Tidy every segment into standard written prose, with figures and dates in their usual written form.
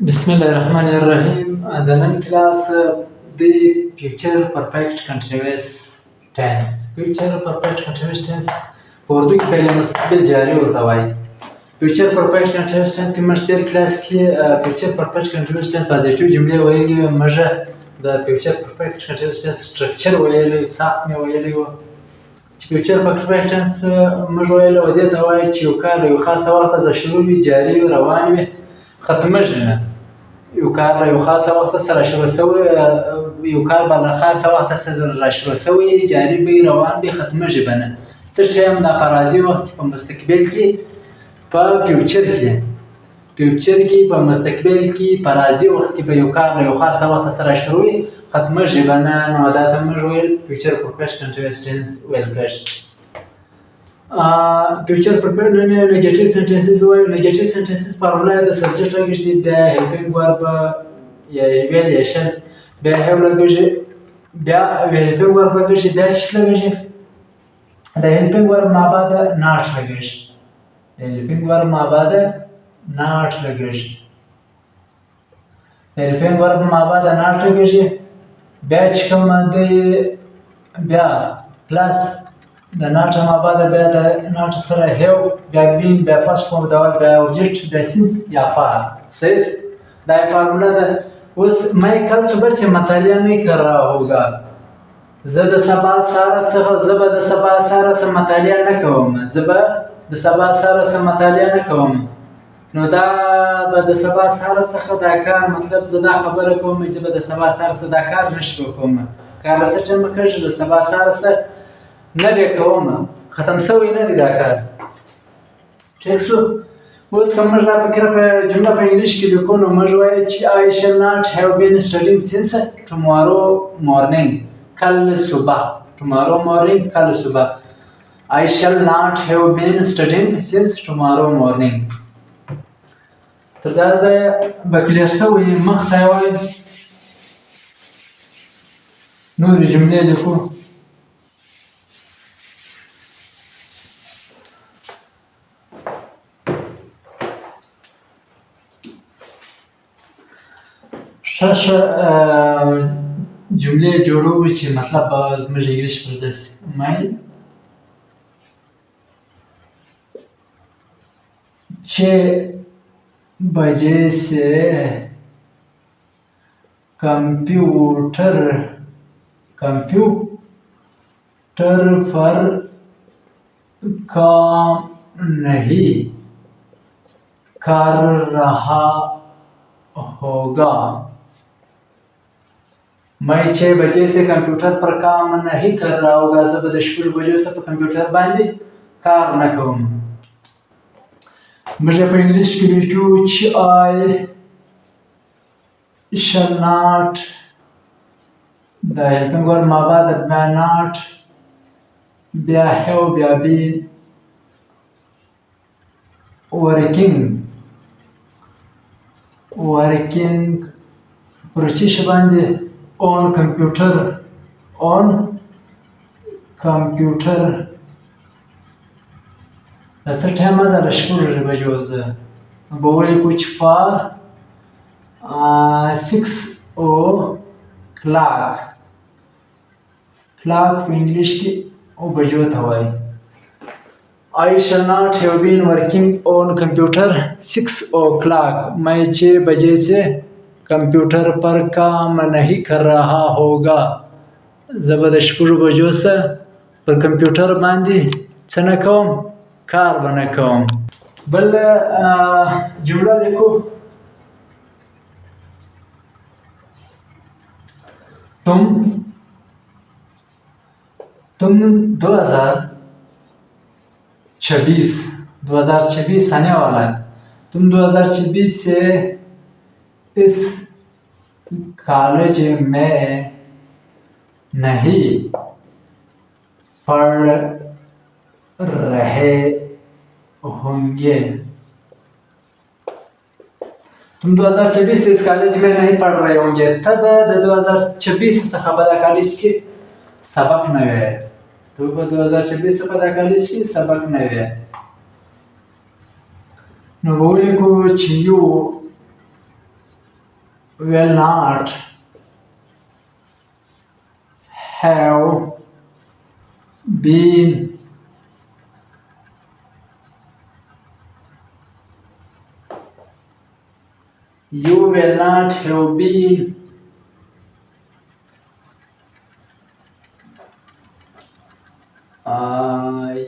Bismillahirrahmanirrahim. The name class the future perfect continuous tense. Future perfect continuous tense اردو کې فعل مستقبل جاری ورته وایي. Future perfect continuous tense کې موږ تېر کلاس کې future perfect continuous tense پازیټیو جملې ویلې وې. موږ د future perfect continuous tense structure ویلی، ساخت مې ویلی و چې future perfect tense موږ ویلی و دې ته وایي چې یو کار له یو خاصه وخته څخه شروع وي، جاري وي، روان وي، ختمیږي نه. یو کار له یو خاصه وخته سره شروع شوی، یو کار به له خاصه وخته سره را شروع شوی، جاري به وي، روان به وي، ختمیږي به نه. څه شی هم دا په راضي وخت کې، په مستقبل کې، په فیوچر کې په مستقبل کې په راضي وخت کې به یو کار له یو خاصه وخته سره شروع وي، ختمیږي به نه. نو دا ته موږ ویل فیوچر پرفیکټ کنټینیوس ټینس ویل کېږي. فیوچر پرفیکټ نیگیټیو سنټنسز وایو. نیگیټیو سنټنسز فارمولا د سبجیکټ لګیږي، بیا هیلپینګ ورب یا ویل یا شل، بیا هیو لګیږي، بیا هیلپینګ ورب لګیږي، بیا څه لګیږي، د هیلپینګ ورب مابعد ناټ لګیږي، د هیلپینګ ورب مابعد ناټ لګیږي، د هیلپینګ ورب مابعد ناټ لګیږي، بیا چې کوم دی، بیا پلس د ناټ مابعد، بیا د ناټ سره هیو، بیا بین، بیا پاس فورم ډول، بیا اوبجیکټ، بیا سینس یا فعل. صحیح. دا فارمولا ده. اوس میں کل صبح سے مطالعہ نہیں کر رہا ہوگا. زه به د سبا سهار څخه مطالعه نه کوم. زه به د سبا سهار څخه مطالعه نه کوم. نو دا به د سبا سهار څخه دا کار، مطلب زه دا خبره کوم چې زه به د سبا سهار څخه دا کار نشم کوم. کار څه ټیم کېږي، د سبا سهار څخه نه دی کوم، ختم شوی نه دی دا کار. ټیک شو. اوس که موږ دا فکر په جمله په انګلیش کې لیکو، نو موږ وایو چې I shall not have been studying since tomorrow morning. کل صبح. tomorrow morning کل صبح. I shall not have been studying since tomorrow morning. تر دا ځایه به کلیر شوی. مخ ته یې وایو نورې جملې لیکو. ښه جملې جوړوو چې مطلب به زموږ انګلیش پر ځای شي. छः बजे से computer पर काम नहीं कर रहा होगा. मैं 6 बजे से कंप्यूटर पर काम नहीं कर रहा होगा. زه به د 6 بجو څخه په کمپیوټر باندې کار نه کوم. موږ په انګلیش کې لیکو چې I shall not، د هیلپینګ ورب مابعد بیا not، بیا have، بیا been working پر څه شي باندې on computer د څه ټایم ده، د 6 بجو. زه به ولیکو چې for 6 o'clock. کلاک په انګلیش کې او بجو ته وایي. I shall not have been working on computer 6 o'clock. मैं 6 बजे से कंप्यूटर पर काम नहीं कर रहा होगा. زه به د 6 بجو څخه پر کمپیوټر باندې څه نه کوم، کار به نه کوم. بل جمله لیکو. तुम 2026 आने वाला है. तुम 2026 से इस कॉलेज में नहीं पढ़ रहे होंगे. तुम 2026 से इस कॉलेज में नहीं पढ़ रहे होंगे. तब 2026 څخه په دا کالج کې سبق نه وي. تو په 2026 څخه په دا کالج کې سبق نه وي. نو ولیکو چې یو will not have been you will not have been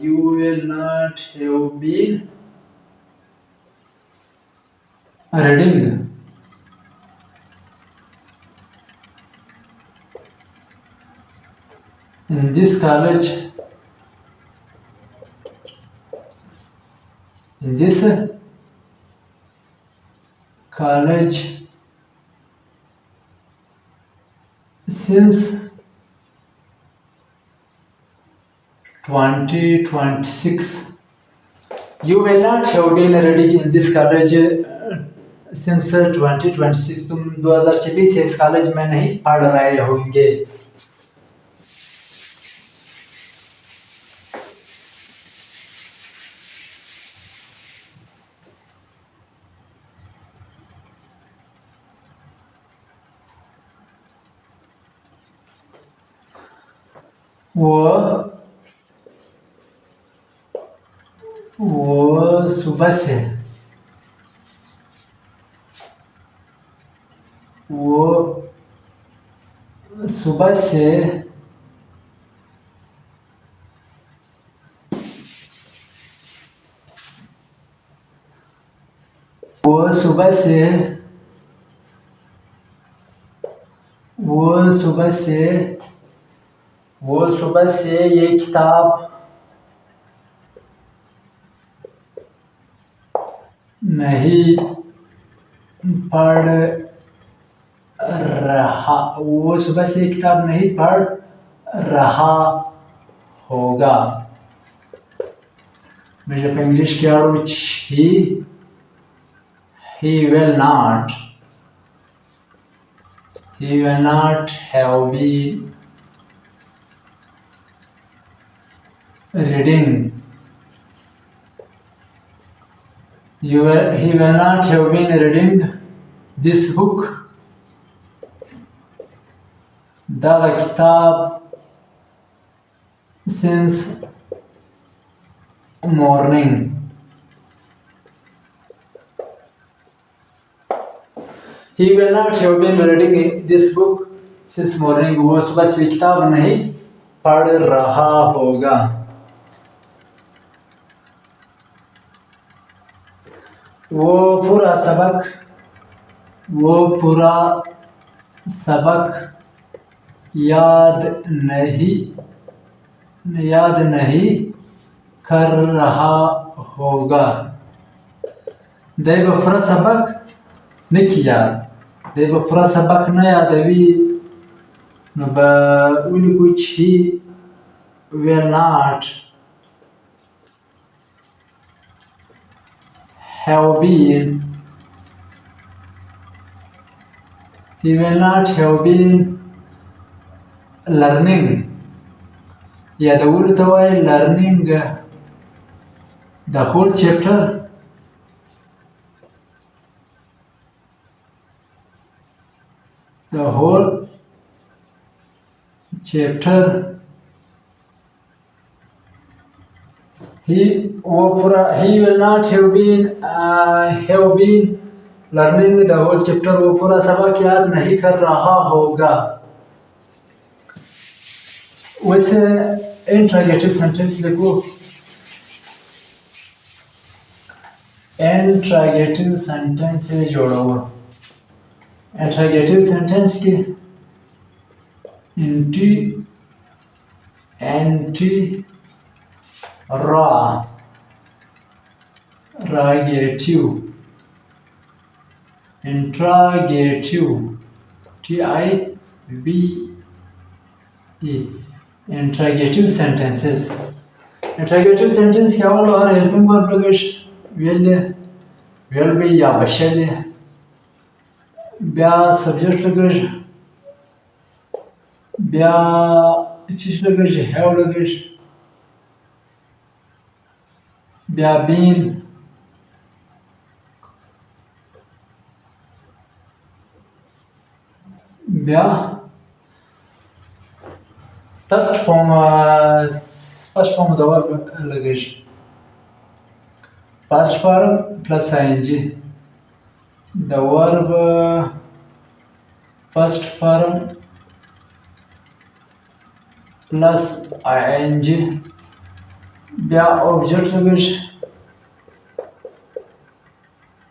you will not have been reading in this college in this college since 2026. You will not have been reading in this college since 2026. तुम 2026 से इस college में नहीं पढ़ रहे होंगे. वो सुबह से वो सुबह से वो सुबह से वो सुबह से वो सुबह से ये किताब नहीं पढ़ रहा वो सुबह से ये किताब नहीं पढ़ रहा होगा. म्हणजे इंग्लिश की आड़ूच he will not have been reading he will not have been reading this book दगा किताब since morning. He will not have been reading this book since morning. वो सुबह से किताब नहीं पढ़ रहा होगा. वो पूरा सबक याद नहीं कर रहा होगा. दैव पूरा सबक नहीं किया. दैव पूरा सबक न यादवी which he will not have been learning यादवुल तवाय learning the whole chapter he will not have been learning the whole chapter. वो पूरा सबक याद नहीं कर रहा होगा. वैसे इंट्रोगेटिव सेंटेंस लिखो. इंट्रोगेटिव सेंटेंस से जोड़ो. इंट्रोगेटिव सेंटेंस की interrogative TIVE interrogative sentences. Interrogative sentence क्या वाला है? helping verb will be या बशल ब्या subject लगेश ब्या चीज लगेश have लगेश ब्या بیا third form first form of the verb لګیږي past form plus ing the verb first form plus ing بیا object لګیږي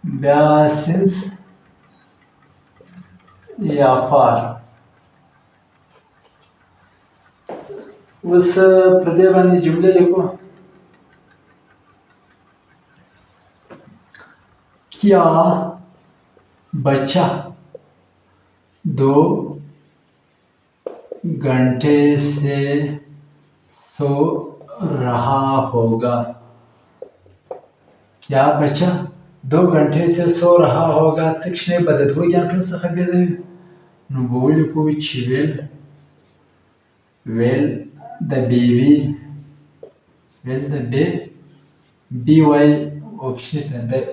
بیا since یا for اوس پر دې باندې جمله لیکو क्या बच्चा 2 घंटे से सो रहा होगा क्या बच्चा 2 घंटे से सो रहा होगा څه کښنه به د 2 घंटو څخه بېلوي نو به ولیکو چې will the baby وای option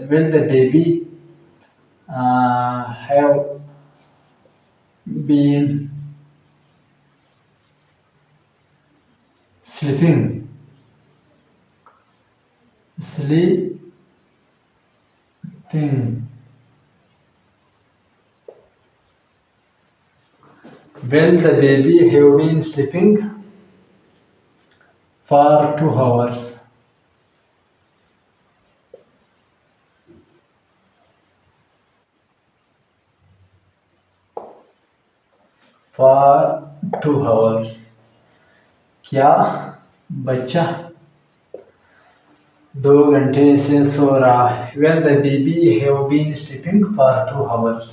will the baby have been sleeping will the baby have been sleeping for 2 hours for 2 hours क्या बच्चा 2 घंटे से सो रहा है will the baby have been sleeping for 2 hours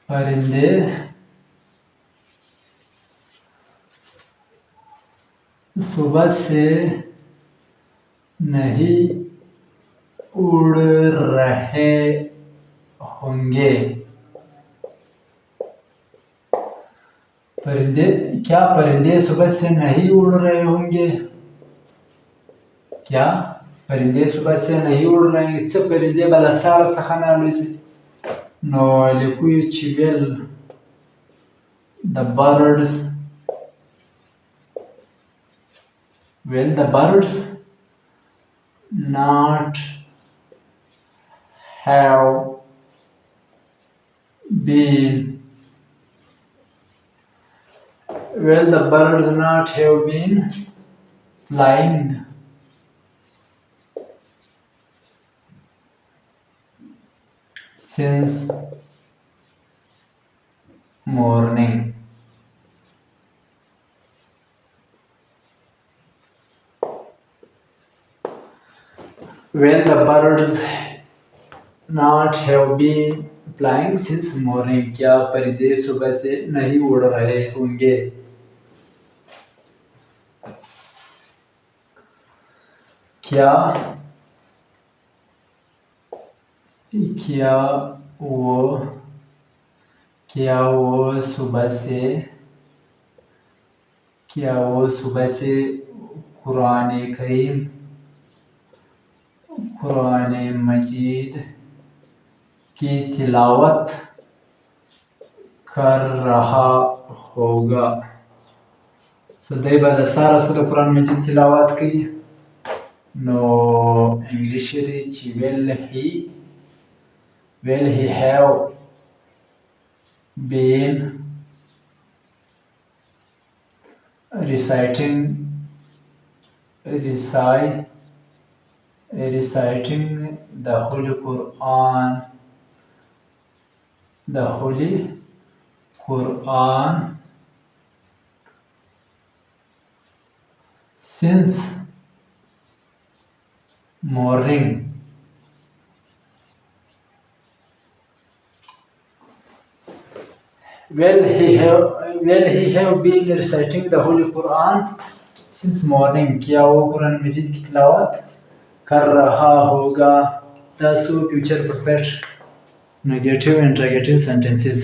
परिंदे सुबह से नहीं उड़ रहे होंगे क्या परिंदे सुबह से नहीं उड़ रहे होंगे क्या परिंदे सुबह से नहीं उड़ रहे हैं څه परिंदे بل سهار څخه نه الوزي نو لیکو چې will the birds not have been flying since morning will the birds not have been flying since morning क्या परिंदे सुबह से नहीं उड़ रहे होंगे क्या वो सुबह से कुरान मजीद की तिलावत कर रहा होगा सदैव सारा सर कुरान मजीद तिलावत की no English will he have been reciting the Holy Quran since morning will he have been reciting the Holy Quran since morning क्या वो कुरान मजीद की तिलावत कर रहा होगा تاسو فیوچر پرفیکټ نیگیټیو انټرګیټیو سنټنسز